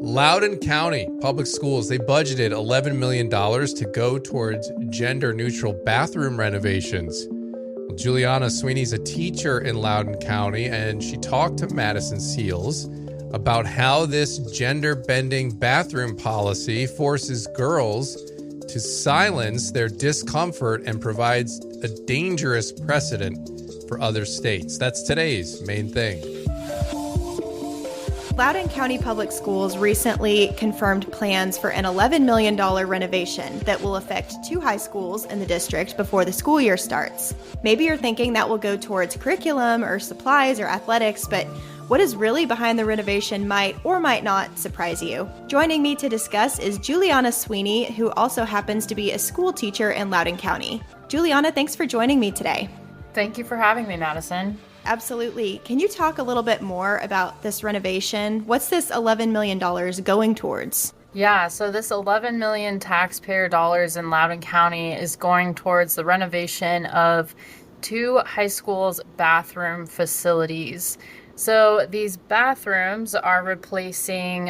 Loudoun County Public Schools, they budgeted $11 million to go towards gender-neutral bathroom renovations. Well, Juliana Sweeney's a teacher in Loudoun County, and she talked to Madison Seals about how this gender-bending bathroom policy forces girls to silence their discomfort and provides a dangerous precedent for other states. That's today's main thing. Loudoun County Public Schools recently confirmed plans for an $11 million renovation that will affect 2 high schools in the district before the school year starts. Maybe you're thinking that will go towards curriculum or supplies or athletics, but what is really behind the renovation might or might not surprise you. Joining me to discuss is Juliana Sweeney, who also happens to be a school teacher in Loudoun County. Juliana, thanks for joining me today. Thank you for having me, Madison. Absolutely. Can you talk a little bit more about this renovation? What's this $11 million going towards? Yeah, so this $11 million taxpayer dollars in Loudoun County is going towards the renovation of 2 high schools' bathroom facilities. So these bathrooms are replacing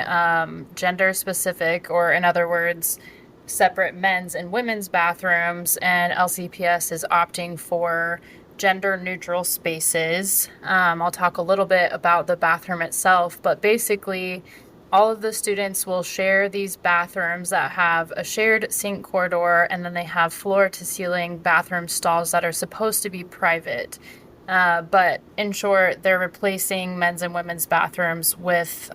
gender-specific, or in other words, separate men's and women's bathrooms, and LCPS is opting for gender-neutral spaces. I'll talk a little bit about the bathroom itself, but basically all of the students will share these bathrooms that have a shared sink corridor, and then they have floor-to-ceiling bathroom stalls that are supposed to be private. But in short, they're replacing men's and women's bathrooms with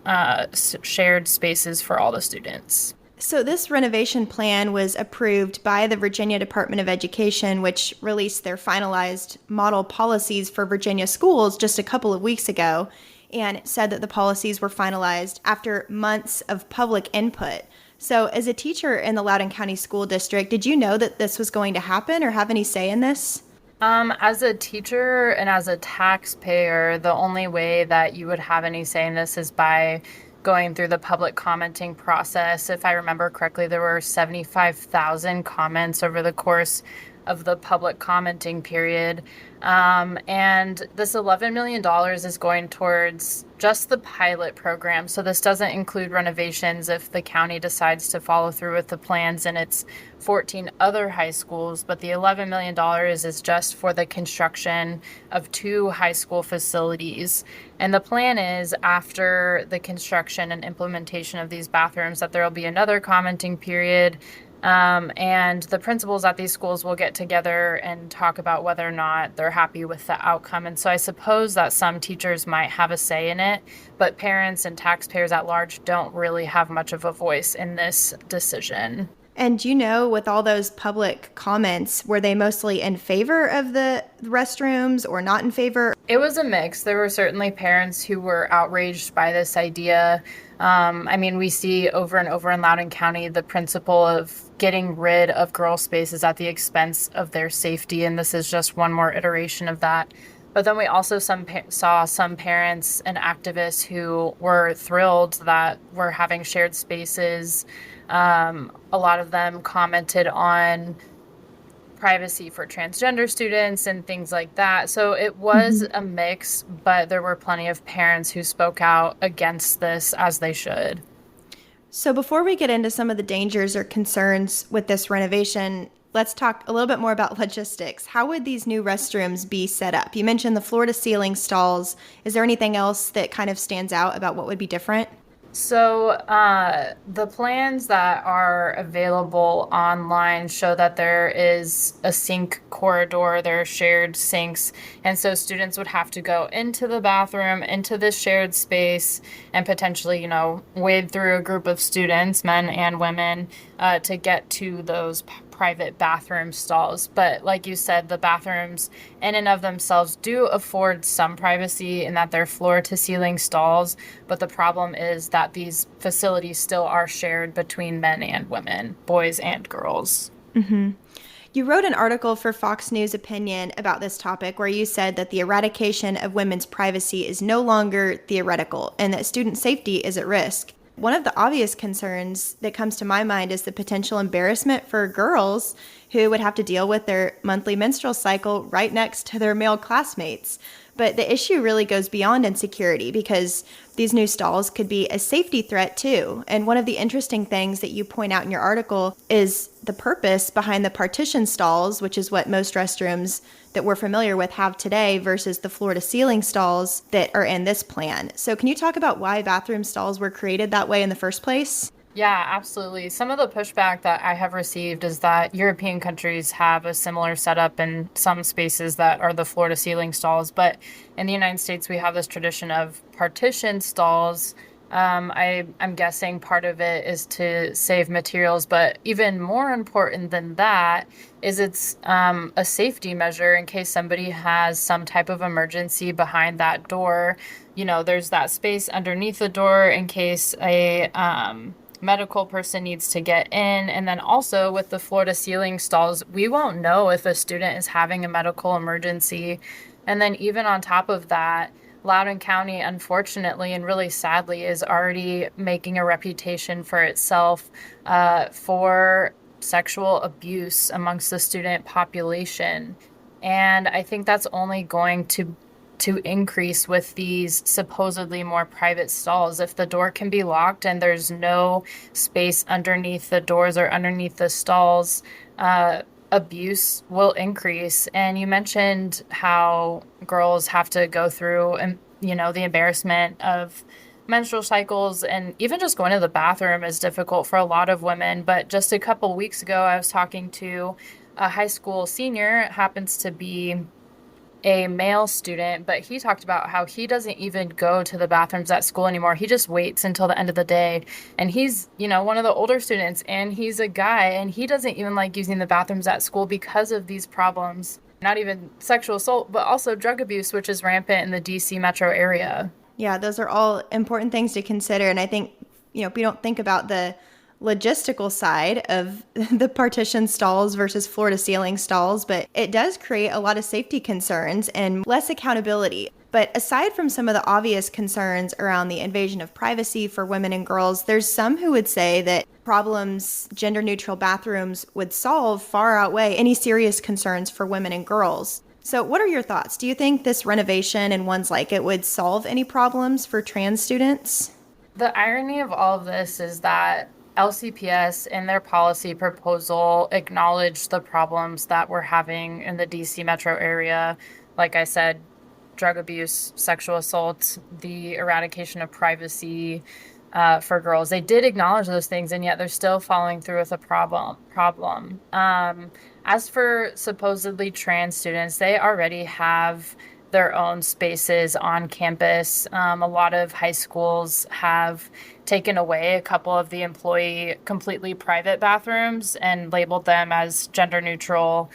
shared spaces for all the students. So this renovation plan was approved by the Virginia Department of Education, which released their finalized model policies for Virginia schools just a couple of weeks ago, and it said that the policies were finalized after months of public input. So as a teacher in the Loudoun County School District, did you know that this was going to happen or have any say in this? As a teacher and as a taxpayer, the only way that you would have any say in this is by going through the public commenting process. If I remember correctly, there were 75,000 comments over the course of the public commenting period. And this $11 million is going towards just the pilot program. So this doesn't include renovations if the county decides to follow through with the plans in its 14 other high schools. But the $11 million is just for the construction of 2 high school facilities. And the plan is after the construction and implementation of these bathrooms that there will be another commenting period. And the principals at these schools will get together and talk about whether or not they're happy with the outcome. And so I suppose that some teachers might have a say in it, but parents and taxpayers at large don't really have much of a voice in this decision. And you know, with all those public comments, were they mostly in favor of the restrooms or not in favor? It was a mix. There were certainly parents who were outraged by this idea. We see over and over in Loudoun County the principle of getting rid of girl spaces at the expense of their safety, and this is just one more iteration of that. But then we also saw some parents and activists who were thrilled that we're having shared spaces. A lot of them commented on privacy for transgender students and things like that. So it was a mix, but there were plenty of parents who spoke out against this, as they should. So before we get into some of the dangers or concerns with this renovation, let's talk a little bit more about logistics. How would these new restrooms be set up? You mentioned the floor-to-ceiling stalls. Is there anything else that kind of stands out about what would be different? So the plans that are available online show that there is a sink corridor, there are shared sinks, and so students would have to go into the bathroom, into this shared space, and potentially, wade through a group of students, men and women, to get to those private bathroom stalls. But like you said, the bathrooms in and of themselves do afford some privacy in that they're floor-to-ceiling stalls, but the problem is that these facilities still are shared between men and women, boys and girls. Mm-hmm. You wrote an article for Fox News Opinion about this topic where you said that the eradication of women's privacy is no longer theoretical and that student safety is at risk. One of the obvious concerns that comes to my mind is the potential embarrassment for girls who would have to deal with their monthly menstrual cycle right next to their male classmates. But the issue really goes beyond insecurity because these new stalls could be a safety threat too. And one of the interesting things that you point out in your article is the purpose behind the partition stalls, which is what most restrooms that we're familiar with have today versus the floor-to-ceiling stalls that are in this plan. So can you talk about why bathroom stalls were created that way in the first place? Yeah, absolutely. Some of the pushback that I have received is that European countries have a similar setup in some spaces that are the floor to ceiling stalls. But in the United States, we have this tradition of partition stalls. I'm guessing part of it is to save materials, but even more important than that is it's a safety measure in case somebody has some type of emergency behind that door. You know, there's that space underneath the door in case a medical person needs to get in. And then also with the floor to ceiling stalls, we won't know if a student is having a medical emergency. And then even on top of that, Loudoun County, unfortunately, and really sadly, is already making a reputation for itself for sexual abuse amongst the student population. And I think that's only going to increase with these supposedly more private stalls. If the door can be locked and there's no space underneath the doors or underneath the stalls, abuse will increase. And you mentioned how girls have to go through, the embarrassment of menstrual cycles, and even just going to the bathroom is difficult for a lot of women. But just a couple weeks ago, I was talking to a high school senior. It happens to be a male student, but he talked about how he doesn't even go to the bathrooms at school anymore. He just waits until the end of the day. And he's, one of the older students, and he's a guy, and he doesn't even like using the bathrooms at school because of these problems. Not even sexual assault, but also drug abuse, which is rampant in the DC metro area. Yeah, those are all important things to consider. And I think, we don't think about the logistical side of the partition stalls versus floor to ceiling stalls, but it does create a lot of safety concerns and less accountability. But aside from some of the obvious concerns around the invasion of privacy for women and girls, there's some who would say that problems gender neutral bathrooms would solve far outweigh any serious concerns for women and girls. So what are your thoughts? Do you think this renovation and ones like it would solve any problems for trans students? The irony of all of this is that LCPS in their policy proposal acknowledged the problems that we're having in the DC metro area. Like I said, drug abuse, sexual assault, the eradication of privacy for girls. They did acknowledge those things, and yet they're still following through with a problem. As for supposedly trans students, they already have their own spaces on campus. A lot of high schools have taken away a couple of the employee completely private bathrooms and labeled them as gender neutral,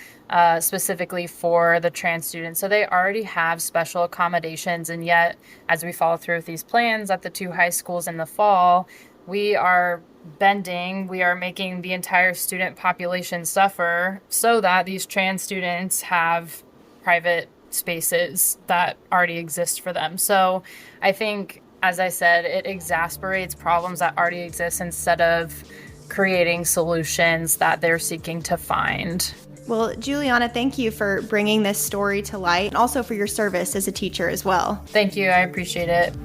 specifically for the trans students. So they already have special accommodations. And yet, as we follow through with these plans at the two high schools in the fall, we are making the entire student population suffer so that these trans students have private spaces that already exist for them. So I think, as I said, it exasperates problems that already exist instead of creating solutions that they're seeking to find. Well, Juliana, thank you for bringing this story to light and also for your service as a teacher as well. Thank you. I appreciate it.